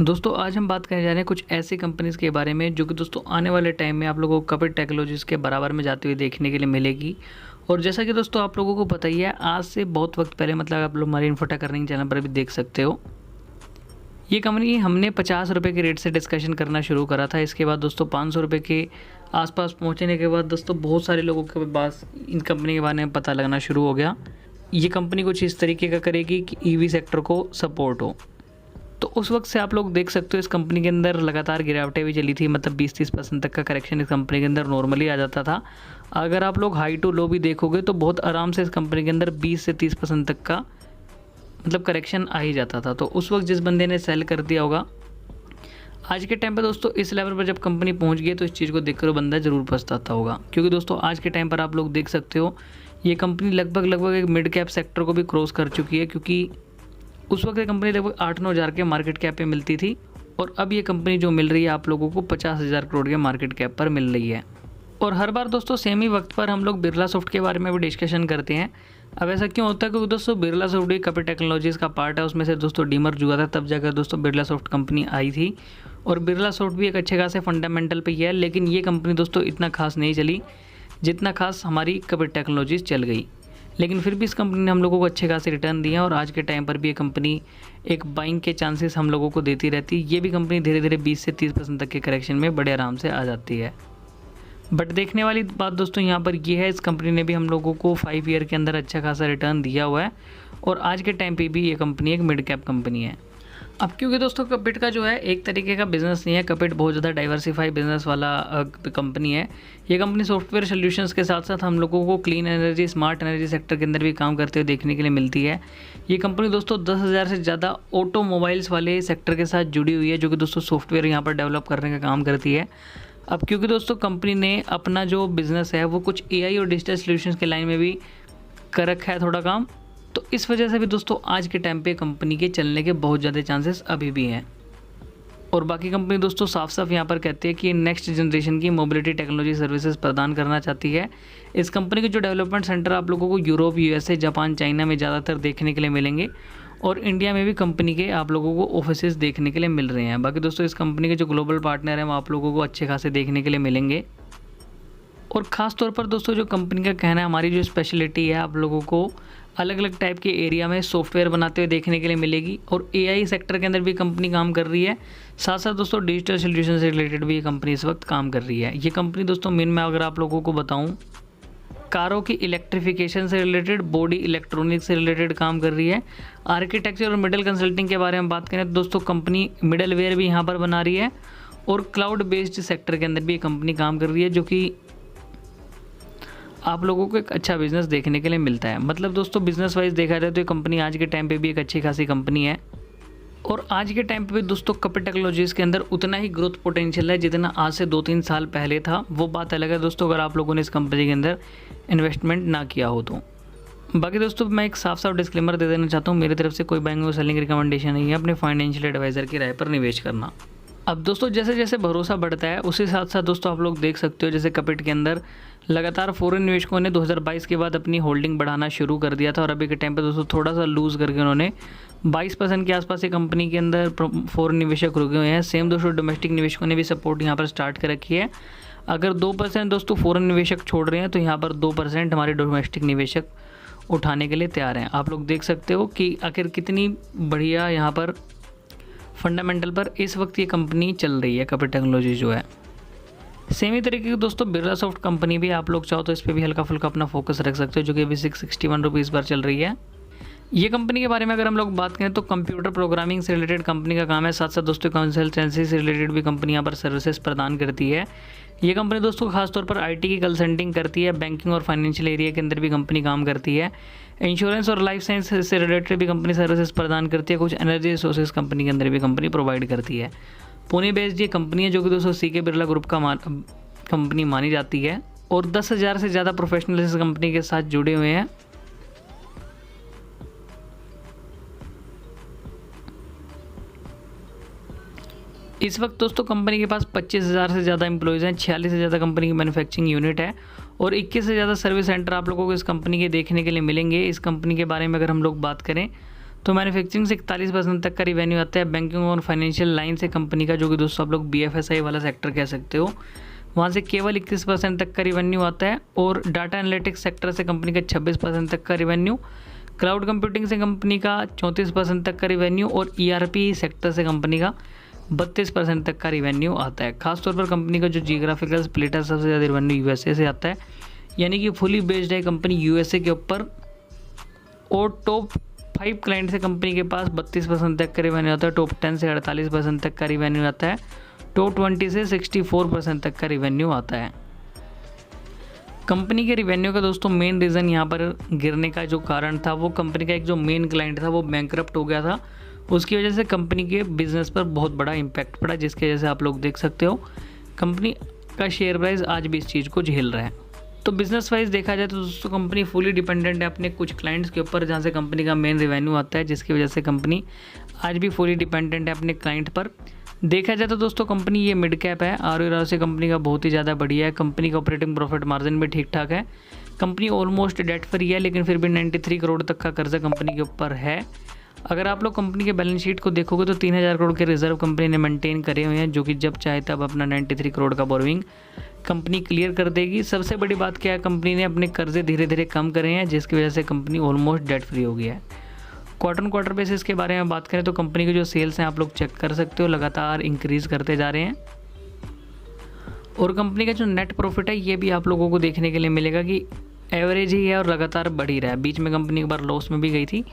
दोस्तों आज हम बात करने जा रहे हैं कुछ ऐसी कंपनीज़ के बारे में जो कि दोस्तों आने वाले टाइम में आप लोगों को कपिट टेक्नोलॉजीज़ के बराबर में जाते हुए देखने के लिए मिलेगी। और जैसा कि दोस्तों आप लोगों को पता ही है, आज से बहुत वक्त पहले मतलब आप लोग हमारे इन्फोटेक अर्निंग चैनल पर भी देख सकते हो, ये कंपनी हमने 50 रुपये के रेट से डिस्कशन करना शुरू करा था। इसके बाद दोस्तों 500 रुपये के आसपास पहुंचने के बाद दोस्तों बहुत सारे लोगों के पास इन कंपनी के बारे में पता लगना शुरू हो गया। ये कंपनी कुछ इस तरीके का करेगी कि ईवी सेक्टर को सपोर्ट हो। तो उस वक्त से आप लोग देख सकते हो इस कंपनी के अंदर लगातार गिरावटें भी चली थी, मतलब 20-30% तक का करेक्शन इस कंपनी के अंदर नॉर्मली आ जाता था। अगर आप लोग हाई टू लो भी देखोगे तो बहुत आराम से इस कंपनी के अंदर 20 से 30% तक का मतलब करेक्शन आ ही जाता था। तो उस वक्त जिस बंदे ने सेल कर दिया होगा, आज के टाइम पर दोस्तों इस लेवल पर जब कंपनी पहुंच गई तो इस चीज़ को देखकर वो बंदा ज़रूर पछताता होगा। क्योंकि दोस्तों आज के टाइम पर आप लोग देख सकते हो ये कंपनी लगभग एक मिड कैप सेक्टर को भी क्रॉस कर चुकी है। क्योंकि उस वक्त ये कंपनी लगभग 8-9 हज़ार के मार्केट कैप पे मिलती थी और अब ये कंपनी जो मिल रही है आप लोगों को 50,000 करोड़ के मार्केट कैप पर मिल रही है। और हर बार दोस्तों सेम ही वक्त पर हम लोग बिरला सॉफ्ट के बारे में भी डिस्कशन करते हैं। अब ऐसा क्यों होता है? क्योंकि दोस्तों बिरला सॉफ्ट भी कपिट टेक्नोलॉजीज़ का पार्ट है, उसमें से दोस्तों डीमर्ज हुआ था, तब जाकर दोस्तों बिरला सॉफ्ट कंपनी आई थी। और बिरला सॉफ्ट भी एक अच्छे खासे फंडामेंटल पे ही है, लेकिन ये कंपनी दोस्तों इतना खास नहीं चली जितना खास हमारी कपिट टेक्नोलॉजीज़ चल गई। लेकिन फिर भी इस कंपनी ने हम लोगों को अच्छे खासे रिटर्न दिए हैं और आज के टाइम पर भी ये कंपनी एक बाइंग के चांसेस हम लोगों को देती रहती है। ये भी कंपनी धीरे धीरे 20 से 30% तक के करेक्शन में बड़े आराम से आ जाती है। बट देखने वाली बात दोस्तों यहाँ पर ये है, इस कंपनी ने भी हम लोगों को 5 ईयर के अंदर अच्छा खासा रिटर्न दिया हुआ है और आज के टाइम पे भी ये कंपनी एक मिड कैप कंपनी है। अब क्योंकि दोस्तों कपिट का जो है एक तरीके का बिज़नेस नहीं है, कपिट बहुत ज़्यादा डाइवर्सिफाई बिजनेस वाला कंपनी है। ये कंपनी सॉफ्टवेयर सॉल्यूशंस के साथ साथ हम लोगों को clean energy, smart energy sector के अंदर भी काम करते हुए देखने के लिए मिलती है। ये कंपनी दोस्तों 10,000 से ज़्यादा ऑटोमोबाइल्स वाले सेक्टर के साथ जुड़ी हुई है, जो कि दोस्तों सॉफ्टवेयर यहाँ पर डेवलप करने का काम करती है। अब क्योंकि दोस्तों कंपनी ने अपना जो बिज़नेस है वो कुछ AI और डिजिटल सॉल्यूशंस के लाइन में भी कर रखा है थोड़ा काम, तो इस वजह से भी दोस्तों आज के टाइम पे कंपनी के चलने के बहुत ज़्यादा चांसेस अभी भी हैं। और बाकी कंपनी दोस्तों साफ साफ यहाँ पर कहती है कि नेक्स्ट जनरेशन की मोबिलिटी टेक्नोलॉजी सर्विसेज प्रदान करना चाहती है। इस कंपनी के जो डेवलपमेंट सेंटर आप लोगों को यूरोप, USA, जापान, चाइना में ज़्यादातर देखने के लिए मिलेंगे और इंडिया में भी कंपनी के आप लोगों को ऑफिसेज देखने के लिए मिल रहे हैं। बाकी दोस्तों इस कंपनी के जो ग्लोबल पार्टनर हैं वो आप लोगों को अच्छे खासे देखने के लिए मिलेंगे। और ख़ास तौर पर दोस्तों जो कंपनी का कहना है, हमारी जो स्पेशलिटी है आप लोगों को अलग अलग टाइप के एरिया में सॉफ्टवेयर बनाते हुए देखने के लिए मिलेगी। और AI सेक्टर के अंदर भी कंपनी काम कर रही है, साथ साथ दोस्तों डिजिटल सॉल्यूशन से रिलेटेड भी ये कंपनी इस वक्त काम कर रही है। ये कंपनी दोस्तों मेन में अगर आप लोगों को बताऊं, कारों की इलेक्ट्रिफिकेशन से रिलेटेड, बॉडी इलेक्ट्रॉनिक्स से रिलेटेड काम कर रही है। आर्किटेक्चर और मिडल कंसल्टिंग के बारे में बात करें तो दोस्तों कंपनी मिडल वेयर भी यहाँ पर बना रही है और क्लाउड बेस्ड सेक्टर के अंदर भी ये कंपनी काम कर रही है, जो कि आप लोगों को एक अच्छा बिजनेस देखने के लिए मिलता है। मतलब दोस्तों बिजनेस वाइज देखा जाए तो ये कंपनी आज के टाइम पे भी एक अच्छी खासी कंपनी है। और आज के टाइम पे भी दोस्तों कपिट टेक्नोलॉजीज़ के अंदर उतना ही ग्रोथ पोटेंशियल है जितना आज से 2-3 साल पहले था। वो बात अलग है दोस्तों अगर आप लोगों ने इस कंपनी के अंदर इन्वेस्टमेंट ना किया हो तो। बाकी दोस्तों मैं एक साफ डिस्क्लेमर दे देना चाहता हूँ, मेरी तरफ से कोई बाइंग और सेलिंग रिकमेंडेशन नहीं है, अपने फाइनेंशियल एडवाइज़र की राय पर निवेश करना। अब दोस्तों जैसे जैसे भरोसा बढ़ता है उसी साथ साथ दोस्तों आप लोग देख सकते हो, जैसे कपिट के अंदर लगातार फॉरेन निवेशकों ने 2022 के बाद अपनी होल्डिंग बढ़ाना शुरू कर दिया था और अभी के टाइम पे दोस्तों थोड़ा सा लूज़ करके उन्होंने 22% के आसपास ये कंपनी के अंदर फॉरेन निवेशक रुके हुए हैं। सेम दोस्तों डोमेस्टिक निवेशकों ने भी सपोर्ट यहाँ पर स्टार्ट कर रखी है। अगर 2% दोस्तों फॉरेन निवेशक छोड़ रहे हैं तो यहाँ पर 2% हमारे डोमेस्टिक निवेशक उठाने के लिए तैयार हैं। आप लोग देख सकते हो कि आखिर कितनी बढ़िया यहाँ पर फंडामेंटल पर इस वक्त ये कंपनी चल रही है कपिट टेक्नोलॉजी जो है। सेम ही तरीके की दोस्तों बिरला सॉफ्ट कंपनी भी आप लोग चाहो तो इस पर भी हल्का फुल्का अपना फोकस रख सकते हो, जो कि अभी 661 रुपीज़ पर चल रही है। ये कंपनी के बारे में अगर हम लोग बात करें तो कंप्यूटर प्रोग्रामिंग से रिलेटेड कंपनी का काम है, साथ साथ दोस्तों कंसल्टेंसी से रिलेटेड भी कंपनी यहाँ पर सर्विसेज प्रदान करती है। ये कंपनी दोस्तों खासतौर पर IT की कंसल्टिंग करती है, बैंकिंग और फाइनेंशियल एरिया के अंदर भी कंपनी काम करती है, इंश्योरेंस और लाइफ साइंस से रिलेटेड भी कंपनी सर्विसेज प्रदान करती है, कुछ एनर्जी रिसोर्सेज कंपनी के अंदर भी कंपनी प्रोवाइड करती है। पुणे बेस्ड ये कंपनी है जो कि दोस्तों CK बिरला ग्रुप का कंपनी मानी जाती है और 10,000 से ज़्यादा प्रोफेशनल इस कंपनी के साथ जुड़े हुए हैं। इस वक्त दोस्तों कंपनी के पास 25,000 से ज़्यादा एम्प्लॉयज़ हैं, 46 से ज़्यादा कंपनी की मैन्युफैक्चरिंग यूनिट है और 21 से ज़्यादा सर्विस सेंटर आप लोगों को इस कंपनी के देखने के लिए मिलेंगे। इस कंपनी के बारे में अगर हम लोग बात करें तो मैन्युफैक्चरिंग से 41% तक का रिवेन्यू आता है। बैंकिंग और फाइनेंशियल लाइन से कंपनी का, जो कि दोस्तों आप लोग BFSI वाला सेक्टर कह सकते हो, वहाँ से केवल 21% तक का रिवेन्यू आता है। और डाटा एनालिटिक्स सेक्टर से कंपनी का 26% तक का रिवेन्यू, क्लाउड कंप्यूटिंग से कंपनी का 34% तक का रिवेन्यू और ERP सेक्टर से कंपनी का 32% तक का रिवेन्यू आता है। खासतौर पर कंपनी का जो जियोग्राफिकल स्प्लिट है, सबसे ज़्यादा रिवेन्यू USA से आता है, यानी कि फुली बेस्ड है कंपनी USA के ऊपर। और टॉप 5 क्लाइंट से कंपनी के पास 32% तक का रिवेन्यू आता है, टॉप 10 से 48% तक का रिवेन्यू आता है, टॉप 20 से 64% तक का रिवेन्यू आता है। कंपनी के रिवेन्यू का दोस्तों मेन रीज़न यहाँ पर गिरने का जो कारण था, वो कंपनी का एक जो मेन क्लाइंट था वो बैंकरप्ट हो गया था। उसकी वजह से कंपनी के बिजनेस पर बहुत बड़ा इम्पैक्ट पड़ा, जिसकी वजह से आप लोग देख सकते हो कंपनी का शेयर प्राइस आज भी इस चीज़ को झेल रहा है। तो बिजनेस वाइज देखा जाए तो दोस्तों कंपनी फुली डिपेंडेंट है अपने कुछ क्लाइंट्स के ऊपर, जहाँ से कंपनी का मेन रेवेन्यू आता है, जिसकी वजह से कंपनी आज भी फुली डिपेंडेंट है अपने क्लाइंट पर। देखा जाए तो दोस्तों कंपनी ये मिड कैप है, ROE से कंपनी का बहुत ही ज़्यादा बढ़िया है। कंपनी का ऑपरेटिंग प्रॉफिट मार्जिन भी ठीक ठाक है। कंपनी ऑलमोस्ट डेट फ्री है, लेकिन फिर भी 93 करोड़ तक का कर्जा कंपनी के ऊपर है। अगर आप लोग कंपनी के बैलेंस शीट को देखोगे तो 3000 करोड़ के रिजर्व कंपनी ने मेंटेन करे हुए हैं, जो कि जब चाहे तब अपना 93 करोड़ का बोरोइंग कंपनी क्लियर कर देगी। सबसे बड़ी बात क्या है, कंपनी ने अपने कर्जे धीरे धीरे कम करे हैं, जिसकी वजह से कंपनी ऑलमोस्ट डेट फ्री हो गया है। क्वार्टर क्वार्टर बेसिस के बारे में बात करें तो कंपनी के जो सेल्स हैं आप लोग चेक कर सकते हो, लगातार इंक्रीज़ करते जा रहे हैं। और कंपनी का जो नेट प्रॉफिट है ये भी आप लोगों को देखने के लिए मिलेगा कि एवरेज ही है और लगातार बढ़ ही रहा है। बीच में कंपनी एक बार लॉस में भी गई थी,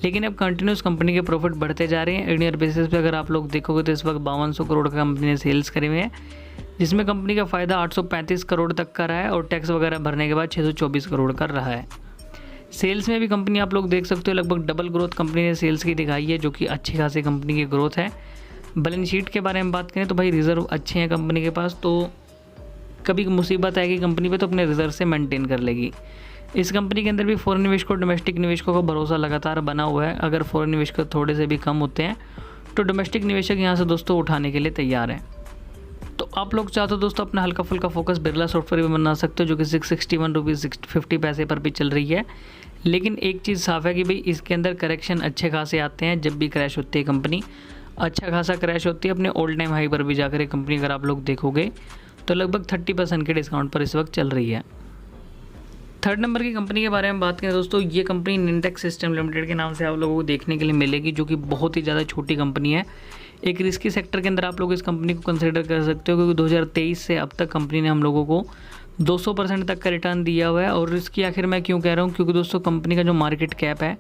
लेकिन अब कंटिन्यूस कंपनी के प्रॉफिट बढ़ते जा रहे हैं। ईयर बेसिस पे अगर आप लोग देखोगे तो इस वक्त 5200 करोड़ का कंपनी ने सेल्स करे हुए हैं, जिसमें कंपनी का फ़ायदा 835 करोड़ तक का रहा है और टैक्स वगैरह भरने के बाद 624 करोड़ का रहा है। सेल्स में भी कंपनी आप लोग देख सकते हो लगभग डबल ग्रोथ कंपनी ने सेल्स की दिखाई है, जो कि अच्छी खासी कंपनी की ग्रोथ है। बैलेंस शीट के बारे में बात करें तो भाई रिजर्व अच्छे हैं कंपनी के पास, तो कभी मुसीबत आएगी कंपनी पे तो अपने रिजर्व से मेंटेन कर लेगी। इस कंपनी के अंदर भी फॉरेन निवेशकों डोमेस्टिक निवेशकों का भरोसा लगातार बना हुआ है। अगर फॉरेन निवेशक थोड़े से भी कम होते हैं तो डोमेस्टिक निवेशक यहाँ से दोस्तों उठाने के लिए तैयार हैं। तो आप लोग चाहते हो दोस्तों अपना हल्का फुल्का फोकस बिरला सॉफ्टवेयर में बना सकते हो, जो कि 661 रुपीज़ 50 पैसे पर भी चल रही है। लेकिन एक चीज़ साफ़ है कि भाई इसके अंदर करेक्शन अच्छे खासे आते हैं। जब भी क्रैश होती है कंपनी, अच्छा खासा क्रैश होती है, अपने ऑल टाइम हाई पर भी जाकर ये कंपनी अगर आप लोग देखोगे तो लगभग 30% के डिस्काउंट पर इस वक्त चल रही है। थर्ड नंबर की कंपनी के बारे में बात करें दोस्तों, ये कंपनी निंटेक्स सिस्टम लिमिटेड के नाम से आप लोगों को देखने के लिए मिलेगी, जो कि बहुत ही ज़्यादा छोटी कंपनी है। एक रिस्की सेक्टर के अंदर आप लोग इस कंपनी को कंसिडर कर सकते हो, क्योंकि 2023 से अब तक कंपनी ने हम लोगों को 200% तक का रिटर्न दिया हुआ है। और रिस्की आखिर मैं क्यों कह रहा हूँ, क्योंकि दोस्तों कंपनी का जो मार्केट कैप है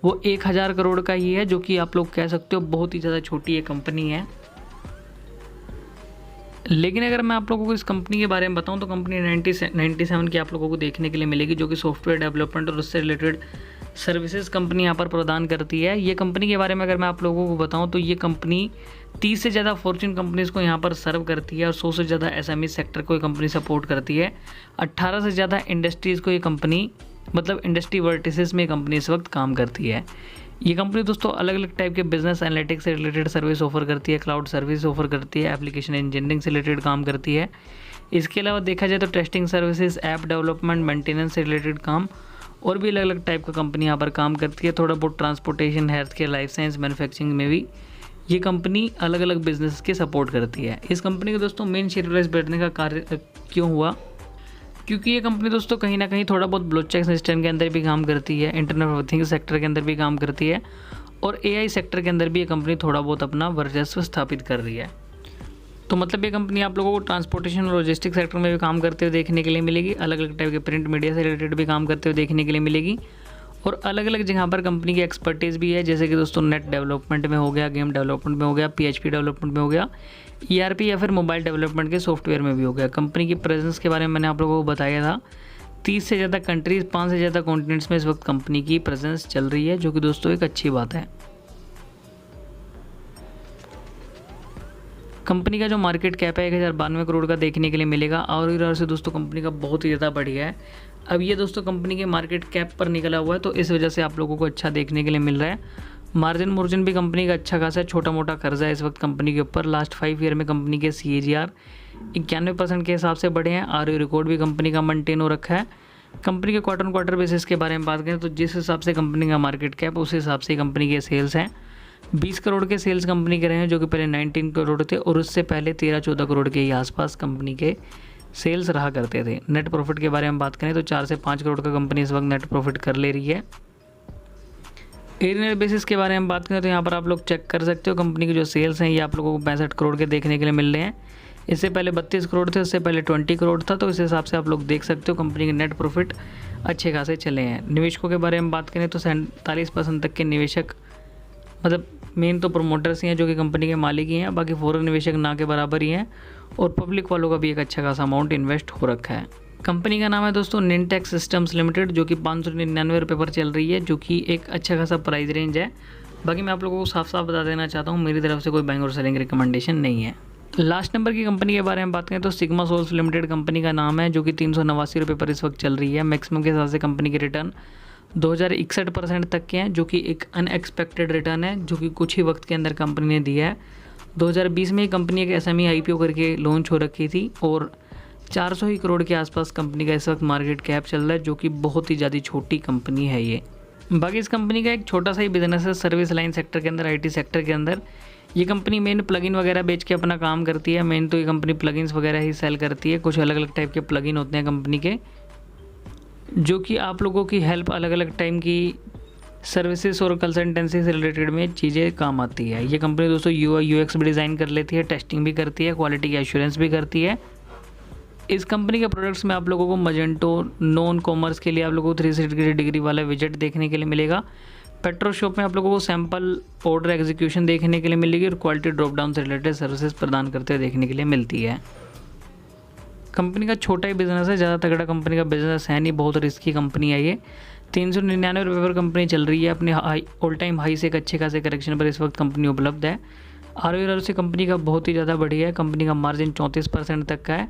वो 1000 करोड़ का ही है, जो कि आप लोग कह सकते हो बहुत ही ज़्यादा छोटी ये कंपनी है। लेकिन अगर मैं आप लोगों को इस कंपनी के बारे में बताऊं तो कंपनी 97 की आप लोगों को देखने के लिए मिलेगी, जो कि सॉफ्टवेयर डेवलपमेंट और उससे रिलेटेड सर्विसेज कंपनी यहाँ पर प्रदान करती है। ये कंपनी के बारे में अगर मैं आप लोगों को बताऊं तो ये कंपनी 30 से ज़्यादा फॉर्च्यून कंपनीज़ को यहाँ पर सर्व करती है और 100 से ज़्यादा SME सेक्टर को ये कंपनी सपोर्ट करती है। 18 से ज़्यादा इंडस्ट्रीज़ को ये कंपनी, मतलब इंडस्ट्री वर्टिसेस में कंपनी इस वक्त काम करती है। ये कंपनी दोस्तों अलग अलग टाइप के बिजनेस एनालिटिक्स से रिलेटेड सर्विस ऑफर करती है, क्लाउड सर्विस ऑफर करती है, एप्लीकेशन इंजीनियरिंग से रिलेटेड काम करती है। इसके अलावा देखा जाए तो testing services, app development, maintenance से रिलेटेड काम और भी अलग अलग टाइप का कंपनी यहाँ पर काम करती है। थोड़ा बहुत transportation, health care, life science, manufacturing में भी ये कंपनी अलग अलग बिजनेस के सपोर्ट करती है। इस कंपनी के दोस्तों मेन शेयर प्राइस बढ़ने का कार्य क्यों हुआ, क्योंकि ये कंपनी दोस्तों कहीं ना कहीं थोड़ा बहुत ब्लॉकचेन सिस्टम के अंदर भी काम करती है, इंटरनेट ऑफ थिंग्स सेक्टर के अंदर भी काम करती है और AI सेक्टर के अंदर भी ये कंपनी थोड़ा बहुत अपना वर्चस्व स्थापित कर रही है। तो मतलब ये कंपनी आप लोगों को ट्रांसपोर्टेशन और लॉजिस्टिक सेक्टर में भी काम करते हुए देखने के लिए मिलेगी, अलग अलग टाइप के प्रिंट मीडिया से रिलेटेड भी काम करते हुए देखने के लिए मिलेगी और अलग अलग जगह पर कंपनी की एक्सपर्टीज़ भी है, जैसे कि दोस्तों नेट डेवलपमेंट में हो गया, गेम डेवलपमेंट में हो गया, PHP डेवलपमेंट में हो गया, ERP या फिर मोबाइल डेवलपमेंट के सॉफ्टवेयर में भी हो गया। कंपनी की प्रेजेंस के बारे में मैंने आप लोगों को बताया था, 30 से ज़्यादा कंट्रीज़, 5 से ज़्यादा कॉन्टिनेंट्स में इस वक्त कंपनी की प्रेजेंस चल रही है, जो कि दोस्तों एक अच्छी बात है। कंपनी का जो मार्केट कैप है 1092 करोड़ का देखने के लिए मिलेगा और से दोस्तों कंपनी का बहुत ही ज़्यादा बढ़िया है। अब ये दोस्तों कंपनी के मार्केट कैप पर निकला हुआ है, तो इस वजह से आप लोगों को अच्छा देखने के लिए मिल रहा है। मार्जिन भी कंपनी का अच्छा खासा, छोटा मोटा कर्जा है इस वक्त कंपनी के ऊपर। लास्ट 5 ईयर में कंपनी के CAGR 91% के हिसाब से बढ़े हैं। ROE रिकॉर्ड भी कंपनी का मेंटेन हो रखा है। कंपनी के क्वार्टर ऑन क्वार्टर बेसिस के बारे में बात करें तो जिस हिसाब से कंपनी का मार्केट कैप उस हिसाब से कंपनी के सेल्स हैं। 20 करोड़ के सेल्स कंपनी के रहे हैं, जो कि पहले 19 करोड़ थे, और उससे पहले 13-14 करोड़ के ही आसपास कंपनी के सेल्स रहा करते थे। नेट प्रॉफिट के बारे में बात करें तो 4 से 5 करोड़ का कंपनी इस वक्त नेट प्रॉफिट कर ले रही है। ईयरली बेसिस के बारे में बात करें तो यहाँ पर आप लोग चेक कर सकते हो कंपनी के जो सेल्स हैं ये आप लोगों को 65 करोड़ के देखने के लिए मिल रहे हैं। इससे पहले 32 करोड़ थे, उससे पहले 20 करोड़ था, तो इस हिसाब से आप लोग देख सकते हो कंपनी के नेट प्रॉफिट अच्छे खासे चले हैं। निवेशकों के बारे में बात करें तो 47% तक के निवेशक, मतलब मेन तो प्रोमोटर्स ही हैं जो कि कंपनी के मालिक ही हैं, बाकी फॉरेन निवेशक ना के बराबर ही हैं, और पब्लिक वालों का भी एक अच्छा खासा अमाउंट इन्वेस्ट हो रखा है। कंपनी का नाम है दोस्तों निनटेक सिस्टम्स लिमिटेड, जो कि 599 रुपये पर चल रही है, जो कि एक अच्छा खासा प्राइस रेंज है। बाकी मैं आप लोगों को साफ साफ बता देना चाहता हूँ, मेरी तरफ से कोई बाइंग और सेलिंग रिकमेंडेशन नहीं है। लास्ट नंबर की कंपनी के बारे में बात करें तो सिग्मा सोल्स लिमिटेड कंपनी का नाम है, जो कि 389 रुपये पर इस वक्त चल रही है। मैक्सिमम के हिसाब से कंपनी के रिटर्न 2061% तक के हैं, जो कि एक अनएक्सपेक्टेड रिटर्न है, जो कि कुछ ही वक्त के अंदर कंपनी ने दिया है। 2020 में ही कंपनी एक SME IPO करके लॉन्च हो रखी थी, और 400 ही करोड़ के आसपास कंपनी का इस वक्त मार्केट कैप चल रहा है, जो कि बहुत ही ज़्यादा छोटी कंपनी है ये। बाकी इस कंपनी का एक छोटा सा ही बिजनेस है सर्विस लाइन सेक्टर के अंदर, IT सेक्टर के अंदर। ये कंपनी मेन प्लगइन वगैरह बेच के अपना काम करती है। मेन तो ये कंपनी प्लगइन्स वगैरह ही सेल करती है। कुछ अलग अलग टाइप के प्लगइन होते हैं कंपनी के, जो कि आप लोगों की हेल्प अलग अलग टाइम की सर्विसेज और कंसल्टेंसी से रिलेटेड में चीज़ें काम आती है। ये कंपनी दोस्तों UI UX भी डिज़ाइन कर लेती है, टेस्टिंग भी करती है, क्वालिटी की एश्योरेंस भी करती है। इस कंपनी के प्रोडक्ट्स में आप लोगों को मजेंटो नॉन कॉमर्स के लिए आप लोगों को 360 डिग्री वाला विजेट देखने के लिए मिलेगा। पेट्रो शॉप में आप लोगों को सैंपल ऑर्डर एग्जीक्यूशन देखने के लिए मिलेगी, और क्वालिटी ड्रॉप डाउन से रिलेटेड सर्विसेज प्रदान करते हुए देखने के लिए मिलती है। कंपनी का छोटा ही बिजनेस है, ज़्यादा तगड़ा कंपनी का बिजनेस है नहीं, बहुत रिस्की कंपनी है ये। 399 रुपये पर कंपनी चल रही है, अपने ऑल टाइम हाई से एक अच्छे खासे करेक्शन पर इस वक्त कंपनी उपलब्ध है। ROE से कंपनी का बहुत ही ज़्यादा बढ़िया है। कंपनी का मार्जिन 34% तक का है,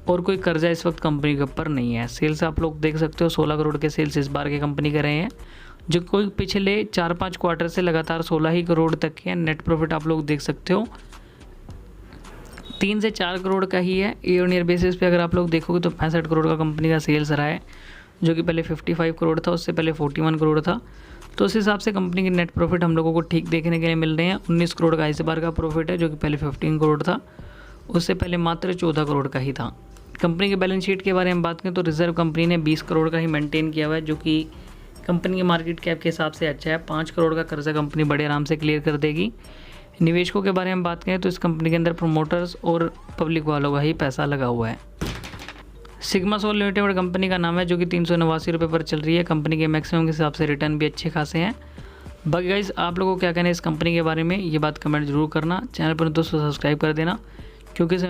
और कोई कर्जा इस वक्त कंपनी के ऊपर नहीं है। सेल्स आप लोग देख सकते हो 16 करोड़ के सेल्स इस बार के कंपनी कर रहे हैं, जो कोई पिछले 4-5 क्वार्टर से लगातार 16 ही करोड़ तक के। नेट प्रॉफिट आप लोग देख सकते हो 3 से 4 करोड़ का ही है। ईयर ऑन ईयर बेसिस पे अगर आप लोग देखोगे तो 65 करोड़ का कंपनी का सेल्स रहा है, जो कि पहले 55 करोड़ था, उससे पहले 41 करोड़ था। तो उस हिसाब से कंपनी के नेट प्रॉफिट हम लोगों को ठीक देखने के लिए मिल रहे हैं। 19 करोड़ का इस बार का प्रॉफिट है, जो कि पहले 15 करोड़ था, उससे पहले मात्र 14 करोड़ का ही था। कंपनी के बैलेंस शीट के बारे में बात करें तो रिजर्व कंपनी ने 20 करोड़ का ही मेंटेन किया हुआ है, जो कि कंपनी के मार्केट कैप के हिसाब से अच्छा है। 5 करोड़ का कर्जा कंपनी बड़े आराम से क्लियर कर देगी। निवेशकों के बारे में बात करें तो इस कंपनी के अंदर प्रोमोटर्स और पब्लिक वालों का ही पैसा लगा हुआ है। सिग्मा सोल लिमिटेड कंपनी का नाम है, जो कि 389 रुपये पर चल रही है। कंपनी के मैक्सिमम के हिसाब से रिटर्न भी अच्छे खासे हैं। बाकी गाइस आप लोगों को क्या कहना है इस कंपनी के बारे में, ये बात कमेंट जरूर करना। चैनल पर दोस्तों सब्सक्राइब कर देना, क्योंकि